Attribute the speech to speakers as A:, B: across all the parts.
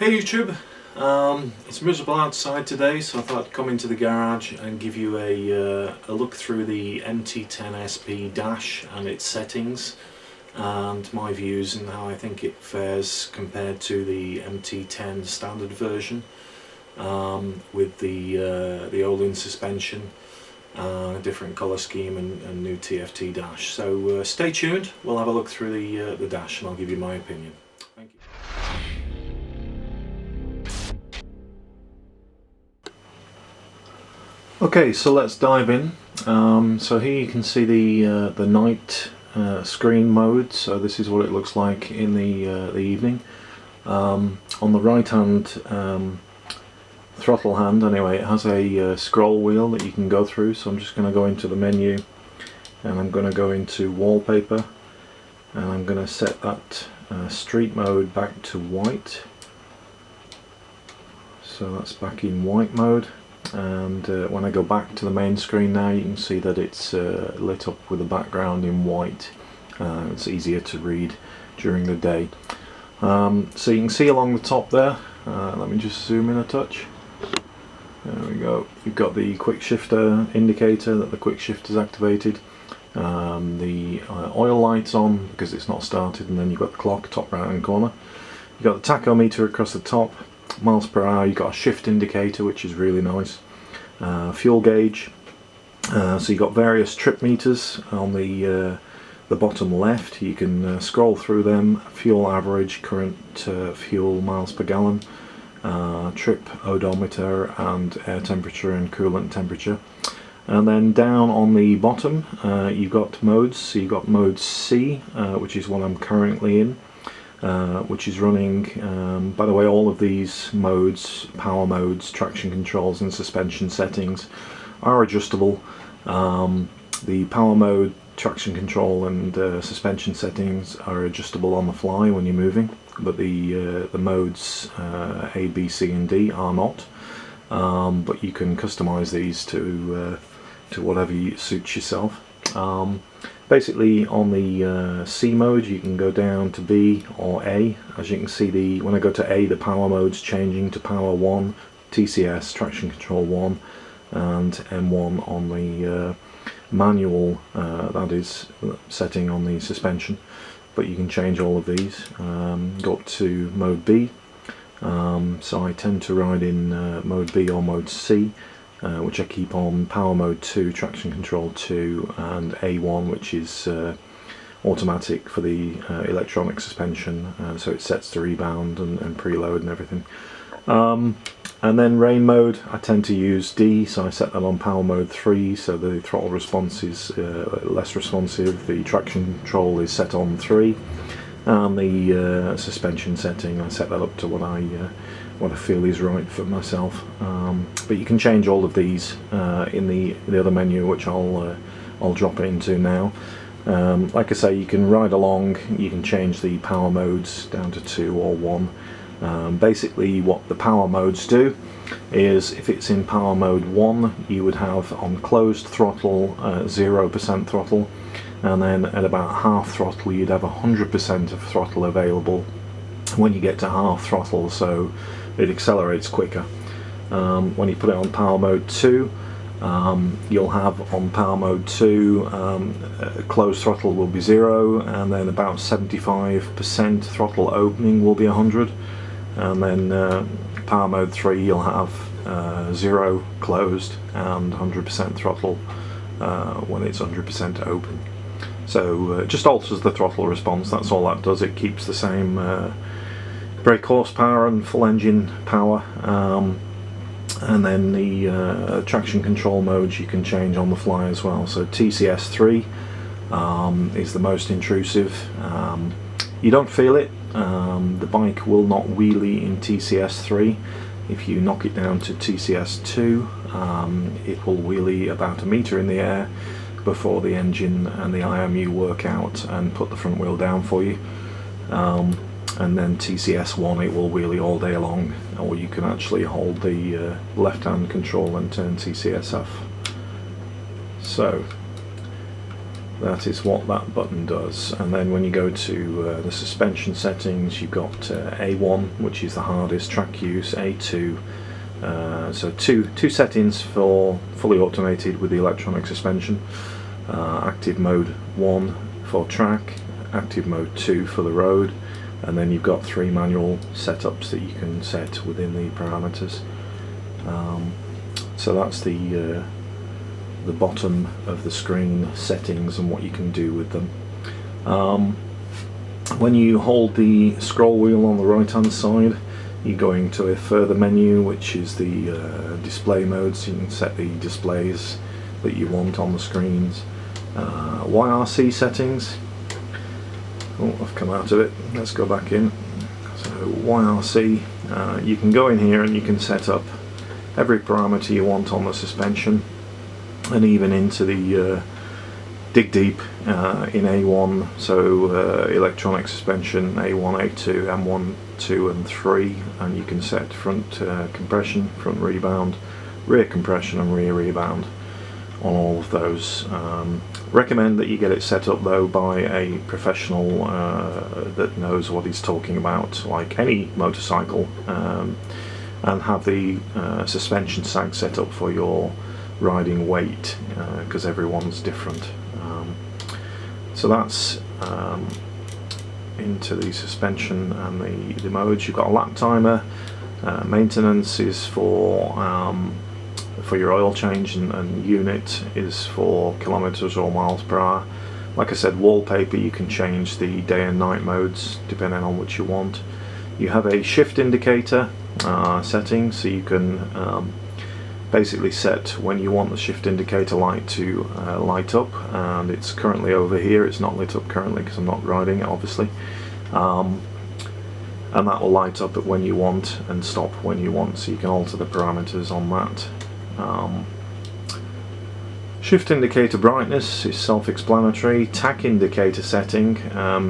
A: Hey YouTube, it's miserable outside today, so I thought I'd come into the garage and give you a look through the MT10 SP dash and its settings and my views and how I think it fares compared to the MT10 standard version with the Olin suspension, different colour scheme and new TFT dash. So stay tuned, we'll have a look through the dash and I'll give you my opinion. Thank you. Okay, so let's dive in. So here you can see the night screen mode. So this is what it looks like in the evening. On the right hand throttle hand, anyway, it has a scroll wheel that you can go through. So I'm just going to go into the menu, and I'm going to go into wallpaper, and I'm going to set that street mode back to white. So that's back in white mode. And when I go back to the main screen now, you can see that it's lit up with the background in white. It's easier to read during the day. So you can see along the top there, let me just zoom in a touch. There we go. You've got the quick shifter indicator that the quick shifter is activated. The oil light's on because it's not started, and then you've got the clock top right hand corner. You've got the tachometer across the top. Miles per hour, you've got a shift indicator, which is really nice. Fuel gauge, so you've got various trip meters on the bottom left. You can scroll through them: fuel average, current fuel miles per gallon, trip odometer, and air temperature and coolant temperature. And then down on the bottom you've got modes. So you've got mode C, which is what I'm currently in. Which is running, by the way, all of these modes, power modes, traction controls and suspension settings are adjustable. The power mode, traction control and suspension settings are adjustable on the fly when you're moving, but the modes A, B, C and D are not. But you can customize these to whatever suits yourself. Basically on the C mode you can go down to B or A. As you can see, when I go to A, the power mode's changing to power 1, TCS, traction control 1 and M1 on the manual, that is, setting on the suspension. But you can change all of these. Go up to mode B. So I tend to ride in mode B or mode C, which I keep on power mode 2, traction control 2 and A1, which is automatic for the electronic suspension, so it sets the rebound and preload and everything. And then rain mode, I tend to use D, so I set that on power mode 3, so the throttle response is less responsive. The traction control is set on 3, and the suspension setting, I set that up to what I feel is right for myself. But you can change all of these in the other menu, which I'll drop it into now. Like I say, you can ride along. You can change the power modes down to 2 or 1. Basically, what the power modes do is, if it's in power mode 1, you would have on closed throttle 0% throttle, and then at about half throttle you'd have 100% of throttle available when you get to half throttle, so it accelerates quicker. When you put it on power mode 2, you'll have on power mode 2 closed throttle will be 0, and then about 75% throttle opening will be 100, and then power mode 3 you'll have 0 closed and 100% throttle when it's 100% open. So it just alters the throttle response, that's all that does. It keeps the same brake horsepower and full engine power, and then the traction control modes you can change on the fly as well. So TCS 3 is the most intrusive. You don't feel it. The bike will not wheelie in TCS 3. If you knock it down to TCS 2, it will wheelie about a metre in the air before the engine and the IMU work out and put the front wheel down for you. And then TCS 1, it will wheelie all day long, or you can actually hold the left hand control and turn TCS off. So that is what that button does. And then when you go to the suspension settings, you've got A1, which is the hardest track use, A2, so two settings for fully automated with the electronic suspension, active mode 1 for track, active mode 2 for the road, and then you've got 3 manual setups that you can set within the parameters. So that's the bottom of the screen settings and what you can do with them. When you hold the scroll wheel on the right hand side, you go into a further menu, which is the display mode, so you can set the displays that you want on the screens. YRC settings. Oh, I've come out of it. Let's go back in. So YRC, you can go in here and you can set up every parameter you want on the suspension, and even into the dig deep in A1, so electronic suspension A1, A2, M1, 2 and 3, and you can set front compression, front rebound, rear compression and rear rebound on all of those. Recommend that you get it set up though by a professional that knows what he's talking about, like any motorcycle, and have the suspension sag set up for your riding weight, because everyone's different. So that's into the suspension and the modes. You've got a lap timer. Maintenance is for your oil change, and unit is for kilometers or miles per hour. Like I said, wallpaper, you can change the day and night modes depending on what you want. You have a shift indicator setting, so you can basically set when you want the shift indicator light to light up, and it's currently over here. It's not lit up currently because I'm not riding it, obviously, and that will light up at when you want and stop when you want, so you can alter the parameters on that. Shift indicator brightness is self-explanatory. Tack indicator setting,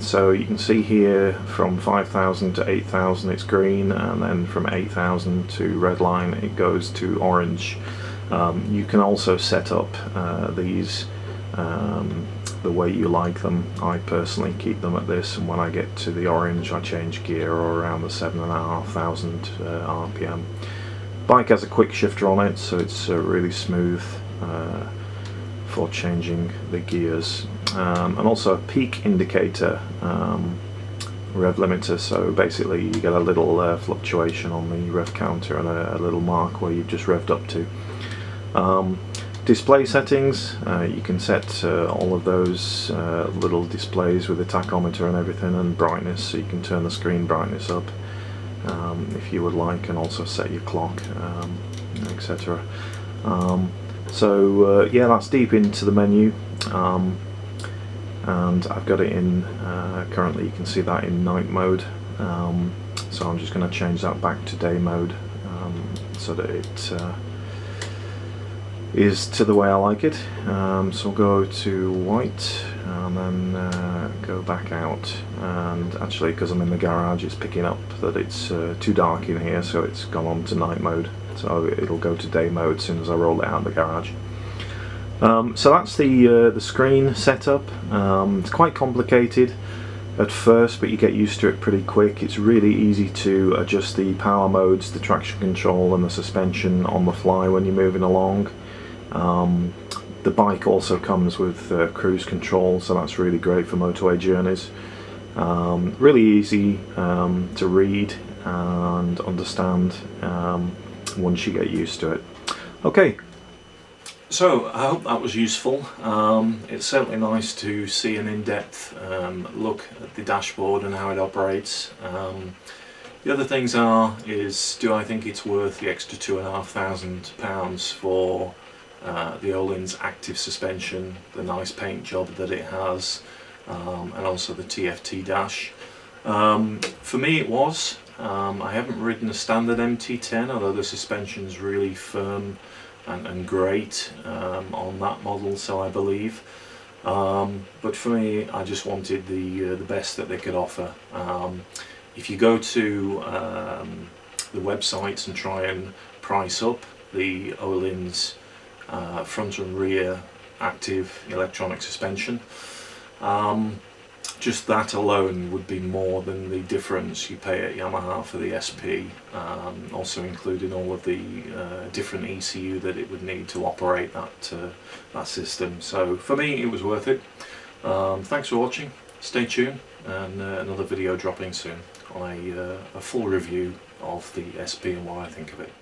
A: so you can see here from 5000 to 8000 it's green, and then from 8000 to red line it goes to orange. You can also set up these the way you like them. I personally keep them at this, and when I get to the orange I change gear, or around the 7,500 RPM. Bike has a quick shifter on it, so it's really smooth for changing the gears, and also a peak indicator, rev limiter, so basically you get a little fluctuation on the rev counter and a little mark where you've just revved up to. Display settings, you can set all of those little displays with the tachometer and everything, and brightness, so you can turn the screen brightness up if you would like, and also set your clock, etc. So yeah, that's deep into the menu, and I've got it in currently, you can see that in night mode, so I'm just going to change that back to day mode, so that it is to the way I like it. So we'll go to white and then go back out, and actually because I'm in the garage it's picking up that it's too dark in here, so it's gone on to night mode, so it'll go to day mode as soon as I roll it out of the garage. So that's the screen setup. It's quite complicated at first, but you get used to it pretty quick. It's really easy to adjust the power modes, the traction control and the suspension on the fly when you're moving along. The bike also comes with cruise control, so that's really great for motorway journeys. Really easy to read and understand once you get used to it. Okay, so I hope that was useful. It's certainly nice to see an in-depth look at the dashboard and how it operates. The other things is do I think it's worth the extra £2,500 for the Öhlins active suspension, the nice paint job that it has, and also the TFT dash. For me it was. I haven't ridden a standard MT10, although the suspension's really firm and great on that model, so I believe. But for me, I just wanted the best that they could offer. If you go to the websites and try and price up the Öhlins front and rear active electronic suspension. Just that alone would be more than the difference you pay at Yamaha for the SP, also including all of the different ECU that it would need to operate that system. So for me it was worth it. Thanks for watching, stay tuned, and another video dropping soon on a full review of the SP and what I think of it.